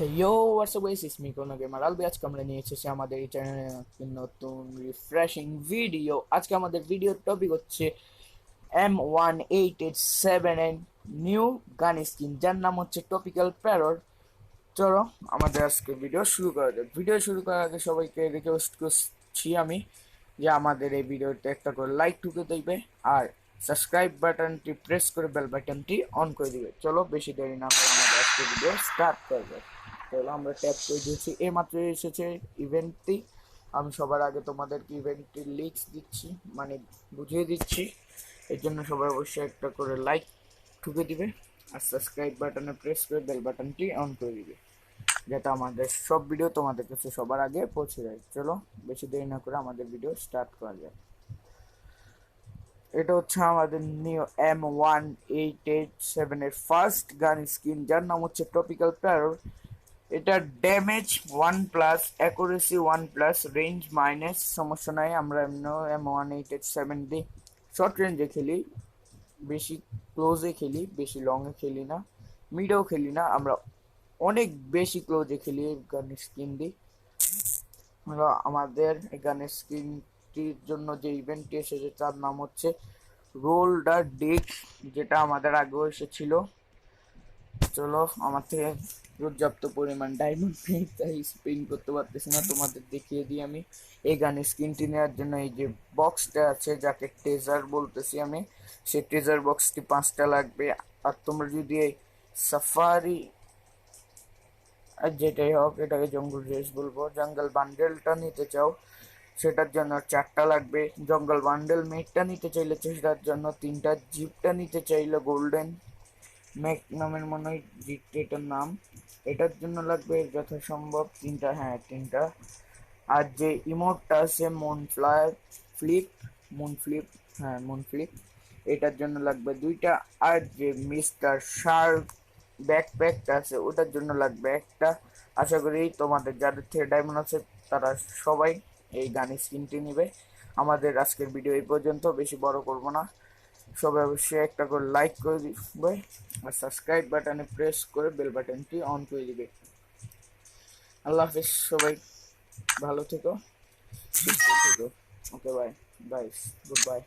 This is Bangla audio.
Yo, what's up guys, it's me Kono Gamer। আজকে আমরা নিয়ে এসেছি আমাদের এই চ্যানেলে নতুন রিফ্রেশিং ভিডিও। আজকে আমাদের ভিডিওর টপিক হচ্ছে M1887 এর নিউ গান স্কিন, যার নাম হচ্ছে টপিক্যাল প্যারট। চলো আমাদের আজকে ভিডিও শুরু করা যাক। ভিডিও শুরু করার আগে সবাইকে রিকোয়েস্ট করছি আমি যে আমাদের এই ভিডিওতে একটা করে লাইক ঠুকে দিবে আর সাবস্ক্রাইব বাটনটি প্রেস করে বেল বাটনটি অন করে দিবে। চলো বেশি দেরি না করে আমাদের আজকে ভিডিও স্টার্ট করবে। চলো আমরা ট্যাপ করে দিয়েছি, এই মাত্র এসেছে ইভেন্টটি। আমি সবার আগে তোমাদেরকে ইভেন্টটির লিঙ্ক দিচ্ছি, মানে বুঝিয়ে দিচ্ছি। এর জন্য সবাই অবশ্যই একটা করে লাইক ঠুকে দিবে আর সাবস্ক্রাইব বাটনে প্রেস করে বেল বাটনটি অন করে দিবে, যাতে আমাদের সব ভিডিও তোমাদের কাছে সবার আগে পৌঁছে যায়। চলো বেশি দেরি না করে আমাদের ভিডিও স্টার্ট করা যায়। এটা হচ্ছে আমাদের নিউ M1887 এর ফার্স্ট গান স্কিন, যার নাম হচ্ছে টপিক্যাল প্যারট। এটা ড্যামেজ 1+, অ্যাকুরেসি 1+, রেঞ্জ মাইনাস, সমস্যা নাই। আমরা এমনি M1887 দিই শর্ট রেঞ্জে খেলি, বেশি ক্লোজে খেলি, বেশি লংয়ে খেলি না, মিডেও খেলি না, আমরা অনেক বেশি ক্লোজে খেলি এই গানের স্কিন দিই। আমাদের এই গানের স্কিনটির জন্য যে ইভেন্টটি এসেছে তার নাম হচ্ছে রোল দ্য ডিক, যেটা আমাদের আগেও এসেছিল। চলো আমার থেকে পর্যাপ্ত পরিমাণ ডায়মন্ড নেই, তাই স্পিন করতে পারতেছি না, তোমাদের দেখিয়ে দিই আমি। এই গানের স্কিনটি নেওয়ার জন্য এই যে বক্সটা আছে, যাকে ট্রেজার বলতেছি আমি, সেই ট্রেজার বক্সটি 5টা লাগবে। আর তোমরা যদি এই সাফারি আর যেটাই হোক, এটাকে জঙ্গল ড্রেস বলবো, জঙ্গল বান্ডেলটা নিতে চাও সেটার জন্য 4টা লাগবে। জঙ্গল বান্ডেল মেটটা নিতে চাইলে সেটার জন্য 3টা। জিপটা নিতে চাইলে গোল্ডেন ম্যাক নামের মনে হয় এটার নাম, এটার জন্য লাগবে যথাসম্ভব 3টা, হ্যাঁ 3টা। আর যে ইমোটটা আছে মুন ফ্লিপ, হ্যাঁ মুন ফ্লিপ, এটার জন্য লাগবে 2টা। আর যে মিস্টার শার্ক ব্যাকপ্যাকটা আছে ওটার জন্য লাগবে 1টা। আশা করি তোমাদের যাদের থেকে ডায়মন্ড আছে তারা সবাই এই গান স্কিনটি নেবে। আমাদের আজকের ভিডিও এই পর্যন্ত, বেশি বড় করব না। সবাই অবশ্যই একটা করে লাইক করে দিবে আর সাবস্ক্রাইব বাটনে প্রেস করে বেল বাটনটি অন করে দিবে। আল্লাহ হাফেজ, সবাই ভালো থেকো, সুস্থ থেকো। Okay bye guys, good bye.